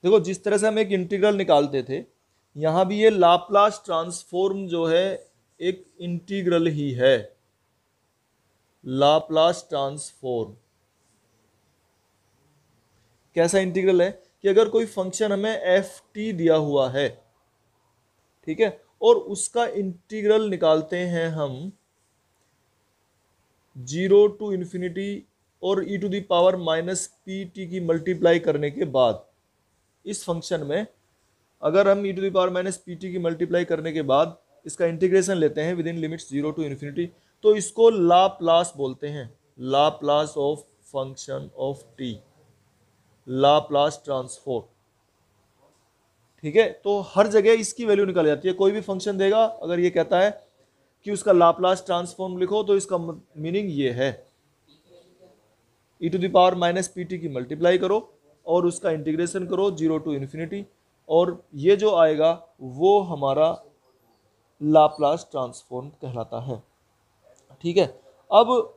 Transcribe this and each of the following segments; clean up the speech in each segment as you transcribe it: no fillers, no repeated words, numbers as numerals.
देखो जिस तरह से हम एक इंटीग्रल निकालते थे, यहाँ भी ये लाप्लास ट्रांसफॉर्म जो है एक इंटीग्रल ही है। लाप्लास ट्रांसफॉर्म कैसा इंटीग्रल है कि अगर कोई फंक्शन हमें एफ टी दिया हुआ है, ठीक है, और उसका इंटीग्रल निकालते हैं हम 0 टू इन्फिनिटी और e to the power minus p t की मल्टीप्लाई करने के बाद, इस फंक्शन में अगर हम e to the power minus p t की मल्टीप्लाई करने के बाद इसका इंटीग्रेशन लेते हैं within limits 0 to infinity, तो इसको लाप्लास बोलते हैं। Laplace of function of t, Laplace transform. ठीक है, तो हर जगह इसकी वैल्यू निकल जाती है। कोई भी फंक्शन देगा, अगर ये कहता है कि उसका लाप्लास ट्रांसफॉर्म लिखो, तो इसका मीनिंग ये है e to the power minus p t की मल्टीप्लाई करो और उसका इंटीग्रेशन करो 0 टू इन्फिनिटी, और ये जो आएगा वो हमारा लाप्लास ट्रांसफॉर्म कहलाता है। ठीक है, अब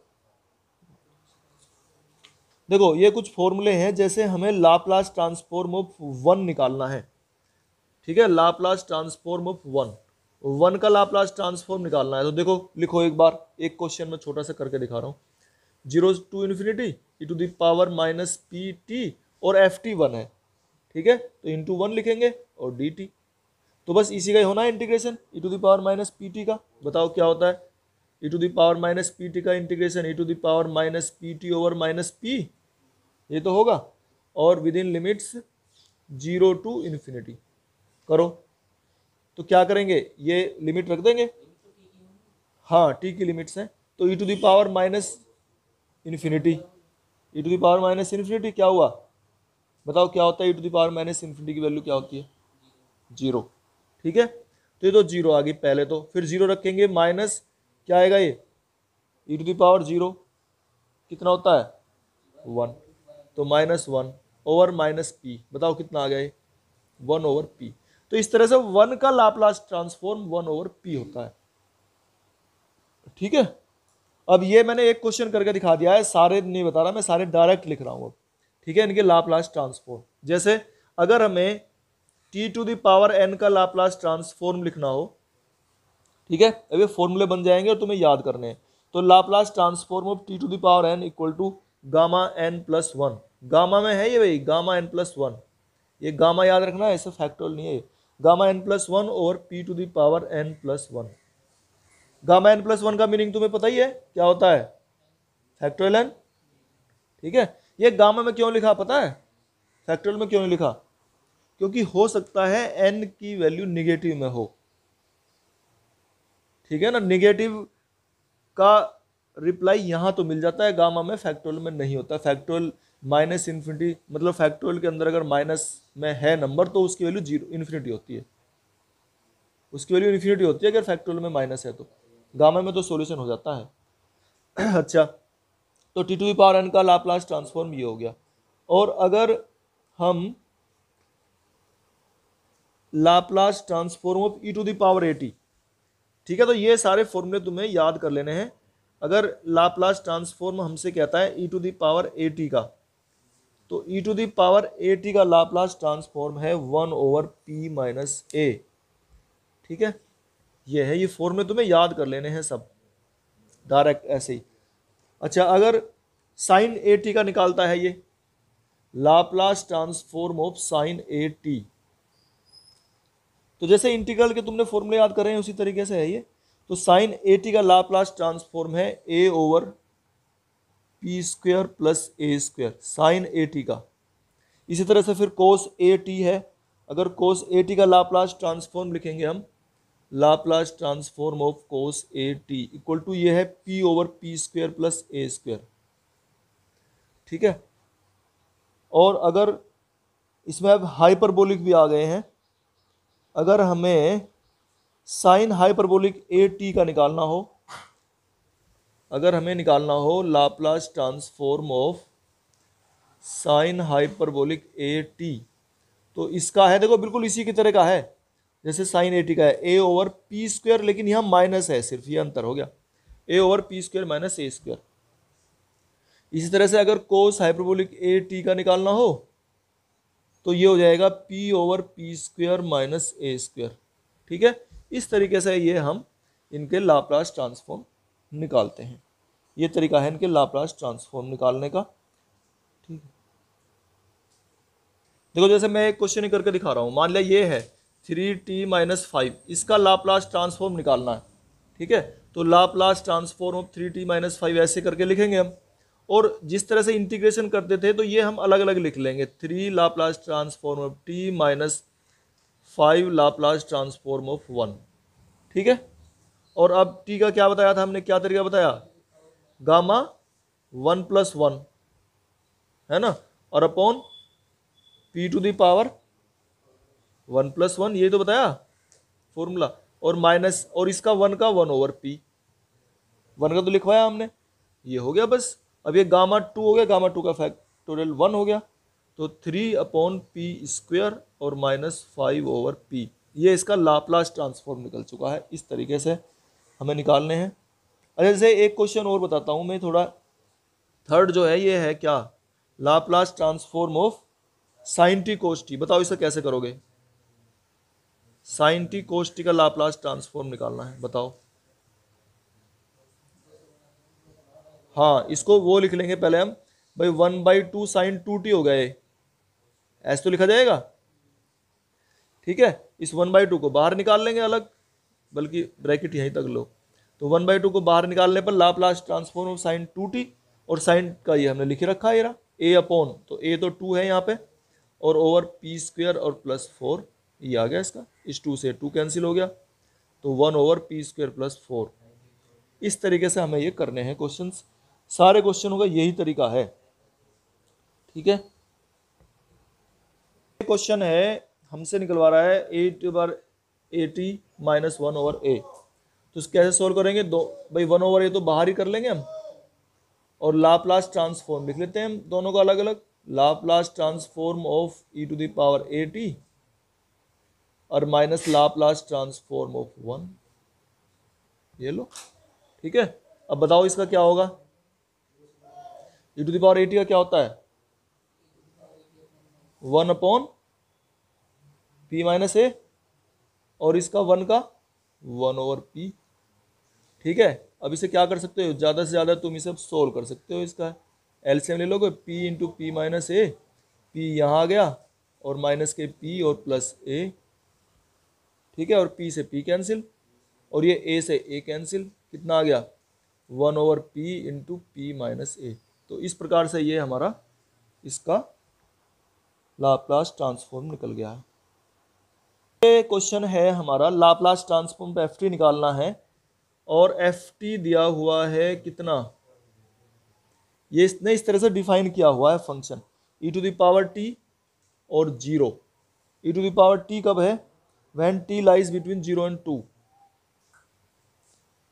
देखो ये कुछ फॉर्मूले हैं, जैसे हमें लाप्लास ट्रांसफॉर्म ऑफ 1 निकालना है। ठीक है, लाप्लास ट्रांसफॉर्म ऑफ 1 का लाप्लास ट्रांसफॉर्म निकालना है। तो देखो लिखो एक बार, एक क्वेश्चन में छोटा सा करके दिखा रहा हूँ। 0 to infinity e to the power minus p t और एफ टी 1 है। ठीक है, तो इंटू 1 लिखेंगे और डी टी, तो बस इसी का ही होना है integration e to the power minus p t का। बताओ क्या होता है, e to the power minus p t का integration e to the power minus p t over minus p, ये तो होगा, और within limits 0 to infinity करो। तो क्या करेंगे, ये लिमिट रख देंगे, हाँ टी की लिमिट्स हैं, तो e to the power minus infinity, e to the power minus infinity क्या हुआ, बताओ क्या होता है, e to the power minus infinity की वैल्यू क्या होती है, 0। ठीक है, तो ये तो 0 आ गई पहले, तो फिर 0 रखेंगे, माइनस क्या आएगा, ये ई टू द पावर 0 कितना होता है 1, तो माइनस 1 ओवर माइनस पी, बताओ कितना आ गया ये 1 ओवर पी। तो इस तरह से 1 का लाप्लास ट्रांसफॉर्म 1 ओवर पी होता है। ठीक है, अब ये मैंने एक क्वेश्चन करके दिखा दिया है, सारे नहीं बता रहा मैं, सारे डायरेक्ट लिख रहा हूँ अब। ठीक है, इनके लाप्लास ट्रांसफॉर्म, जैसे अगर हमें t to the power n का लाप्लास ट्रांसफॉर्म लिखना हो, ठीक है, अब ये फॉर्मूले बन जाएंगे और तुम्हें याद करने हैं। तो Laplace transform of t to the power n equal to gamma n plus 1, gamma में है ये भाई, गामा एन प्लस 1, ये गामा याद रखना है, ऐसे फैक्टोरियल नहीं है, गामा एन प्लस 1 और p to the power n plus 1। Gamma n plus 1 का मीनिंग तुम्हें पता ही है क्या होता है, फैक्टोरियल एन। ठीक है, ये गामा में क्यों लिखा पता है, फैक्टोरियल में क्यों नहीं लिखा, क्योंकि हो सकता है एन की वैल्यू निगेटिव में हो। ठीक है ना, निगेटिव का रिप्लाई यहां तो मिल जाता है, गामा में, फैक्टोरियल में नहीं होता। फैक्टोरियल माइनस इन्फिनिटी, मतलब फैक्टोरियल के अंदर अगर माइनस में है नंबर तो उसकी वैल्यू 0 इन्फिनिटी होती है, उसकी वैल्यू इन्फिनिटी होती है अगर फैक्टोरियल में माइनस है तो। गामा में तो सॉल्यूशन हो जाता है। अच्छा, तो t to the power n का लाप्लास ट्रांसफॉर्म ये हो गया। और अगर हम Laplace transform of e to the power a t, ठीक है, तो ये सारे फॉर्मूले तुम्हें याद कर लेने हैं। अगर लाप्लास ट्रांसफॉर्म हमसे कहता है e to the power a t का, तो e to the power a t का लाप्लास ट्रांसफॉर्म है 1 ओवर पी माइनस ए। ठीक है, ये है, ये फॉर्मूले तुम्हें याद कर लेने हैं सब डायरेक्ट ऐसे ही। अच्छा, अगर साइन ए टी का निकालता है ये, Laplace transform of sine a T, तो जैसे इंटीग्रल के तुमने फॉर्मूले याद कर रहे हैं उसी तरीके से है ये। तो साइन ए टी का लाप्लास ट्रांसफॉर्म है a over p square plus a square, sine a t का। इसी तरह से फिर कोस ए टी है, अगर कोस ए टी का लाप्लास ट्रांसफॉर्म लिखेंगे हम, Laplace transform of cos a t equal to ये है p over p square plus a square. ठीक है, और अगर इसमें अब हाइपरबोलिक भी आ गए हैं, अगर हमें साइन हाइपरबोलिक ए टी का निकालना हो, अगर हमें निकालना हो Laplace transform of sine hyperbolic A T, तो इसका है देखो बिल्कुल इसी की तरह का है जैसे साइन ए टी का है, ए ओवर पी स्क्वेयर, लेकिन यहाँ माइनस है, सिर्फ ये अंतर हो गया, ए over p square minus a square. इसी तरह से अगर कोस हाइपरबोलिक ए टी का निकालना हो, तो ये हो जाएगा p over p square minus a square. ठीक है, इस तरीके से ये हम इनके लाप्लास ट्रांसफॉर्म निकालते हैं। ये तरीका है इनके लाप्लास ट्रांसफॉर्म निकालने का। ठीक है, देखो जैसे मैं एक क्वेश्चन ही करके दिखा रहा हूँ। मान लिया ये है 3t-5, इसका लाप्लास ट्रांसफॉर्म निकालना है। ठीक है, तो लाप्लास ट्रांसफॉर्म ऑफ 3t-5 ऐसे करके लिखेंगे हम। और जिस तरह से इंटीग्रेशन करते थे तो ये हम अलग अलग लिख लेंगे। 3 Laplace transform of t-5 Laplace transform of 1। ठीक है, और अब t का क्या बताया था हमने, क्या तरीका बताया, गामा 1+1 है ना, और upon p to the power 1+1, ये तो बताया फॉर्मूला, और माइनस, और इसका 1 का 1 ओवर p, 1 का तो लिखवाया हमने, ये हो गया बस। अब ये गामा 2 हो गया, गामा 2 का फैक्टोरियल 1 हो गया, तो 3/p² और -5 ओवर p, ये इसका लाप्लास ट्रांसफॉर्म निकल चुका है। इस तरीके से हमें निकालने हैं। अच्छा, जैसे एक क्वेश्चन और बताता हूँ मैं थोड़ा, थर्ड जो है ये है क्या, Laplace transform of sin t cos t। बताओ इसे कैसे करोगे, sin t cos t का लाप्लास ट्रांसफॉर्म निकालना है, बताओ। हाँ, इसको वो लिख लेंगे पहले हम, भाई 1/2 sin 2t हो गए, ऐसे तो लिखा जाएगा। ठीक है, इस 1/2 को बाहर निकाल लेंगे अलग, बल्कि ब्रैकेट यहीं तक लो, तो 1/2 को बाहर निकालने पर Laplace transform of sin 2t, और sin का ये हमने लिख रखा है ये रहा, a अपॉन, तो a तो 2 है यहाँ पे, और ओवर p² और +4, ये आ गया इसका, इस 2 से 2 कैंसिल हो गया, तो 1 ओवर p² +4। इस तरीके से हमें ये करने हैं क्वेश्चंस, सारे क्वेश्चनों का यही तरीका है। ठीक है, क्वेश्चन है हमसे निकलवा रहा है 8/80 - 1 ओवर a, तो इसको कैसे सोल्व करेंगे, दो भाई 1 ओवर a तो बाहर ही कर लेंगे हम, और लाप्लास ट्रांसफॉर्म लिख लेते हैं हम दोनों का अलग अलग, लाप्लास ट्रांसफॉर्म ऑफ e⁻at और माइनस लाप्लास ट्रांसफॉर्म ऑफ 1, ये लो। ठीक है, अब बताओ इसका क्या होगा, e⁻at का क्या होता है, 1/p-a, और इसका 1 का 1 ओवर p। ठीक है, अब इसे क्या कर सकते हो, ज़्यादा से ज़्यादा तुम इसे सोल्व कर सकते हो, इसका एलसीएम ले लोगे, p इंटू p-a, p यहाँ आ गया, और माइनस के p और प्लस a। ठीक है, और p से p कैंसिल, और ये a से a कैंसिल, कितना आ गया, 1 ओवर p इंटू p-a। तो इस प्रकार से ये हमारा इसका लाप्लास ट्रांसफॉर्म निकल गया है। ये क्वेश्चन है हमारा, लाप्लास ट्रांसफॉर्म पे ft निकालना है, और ft दिया हुआ है कितना, ये इसने इस तरह से डिफाइन किया हुआ है फंक्शन e⁻t और 0। e⁻t कब है, when t lies between 0 and 2,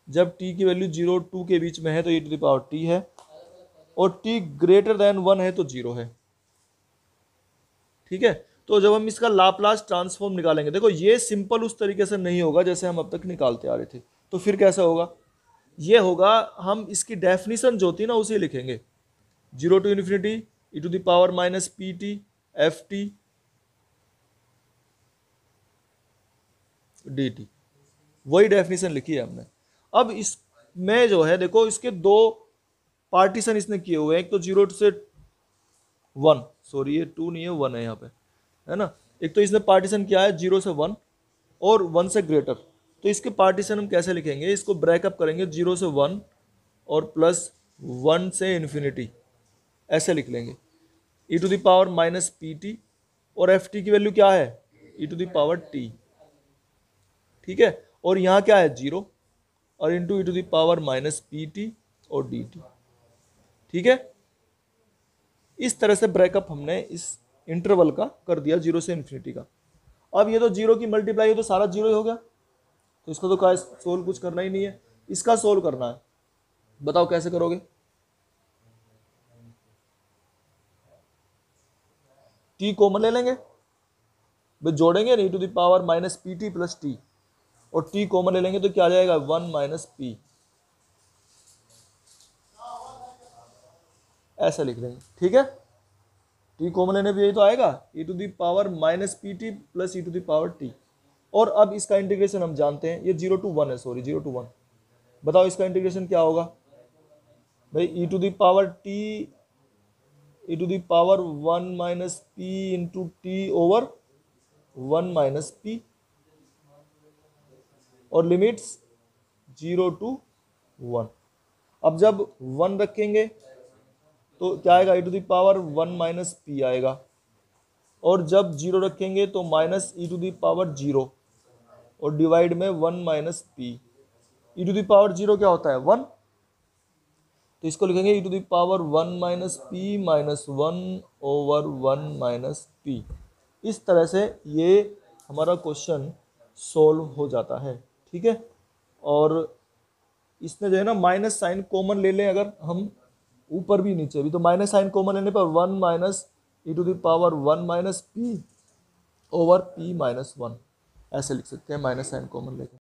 जब t की वैल्यू 0 और 2 के बीच में है तो e⁻t है, और t ग्रेटर देन 1 है तो 0 है। ठीक है, तो जब हम इसका लाप्लास ट्रांसफॉर्म निकालेंगे, देखो ये सिंपल उस तरीके से नहीं होगा जैसे हम अब तक निकालते आ रहे थे, तो फिर कैसा होगा, ये होगा, हम इसकी डेफिनेशन जो थी ना उसे लिखेंगे, 0 to infinity e⁻−pt ft dt, वही डेफिनेशन लिखी है हमने। अब इसमें जो है देखो, इसके दो पार्टीशन इसने किए हुए हैं, एक तो 0 से 1, सॉरी ये 2 नहीं है 1 है यहाँ पे, है ना, एक तो इसने पार्टीशन किया है 0 से 1 और 1 से ग्रेटर, तो इसके पार्टीशन हम कैसे लिखेंगे, इसको ब्रेकअप करेंगे, 0 से 1 और +1 से इन्फिनिटी, ऐसे लिख लेंगे, e⁻−pt, और ft की वैल्यू क्या है, e⁻t। ठीक है, और यहाँ क्या है 0, और इंटू e⁻−pt और dt। ठीक है, इस तरह से ब्रेकअप हमने इस इंटरवल का कर दिया 0 से इन्फिनिटी का। अब ये तो 0 की मल्टीप्लाई है तो सारा 0 ही हो गया, तो इसको तो क्या सोल्व कुछ करना ही नहीं है, इसका सोल्व करना है, बताओ कैसे करोगे, t कॉमन ले लेंगे, जोड़ेंगे नहीं, e⁻−pt प्लस t, और t कॉमन ले लेंगे तो क्या आ जाएगा, 1 - p, ऐसा लिख देंगे। ठीक है, टी कॉमन लेने पे यही तो आएगा, e to the power minus p t plus e to the power t. और अब इसका इंटीग्रेशन हम जानते हैं, ये 0 to 1 है, सॉरी 0 to 1। बताओ इसका इंटीग्रेशन क्या होगा भाई, e to the power t, e to the power 1 minus p into t over 1 minus p, और लिमिट्स 0 to 1। अब जब 1 रखेंगे तो क्या आएगा, e to the power 1 minus p आएगा, और जब 0 रखेंगे तो minus e to the power 0 और डिवाइड में 1 minus p. E to the power 0 क्या होता है, 1, तो इसको लिखेंगे e to the power 1 minus p minus 1 over 1 minus p. इस तरह से ये हमारा क्वेश्चन सोल्व हो जाता है, ठीक है। और इसमें जो है ना माइनस साइन कॉमन ले लें अगर हम, ऊपर भी नीचे भी, तो माइनस साइन कॉमन लेने पर 1 minus e to the power 1 minus p over p minus 1 ऐसे लिख सकते हैं माइनस साइन कॉमन लेके।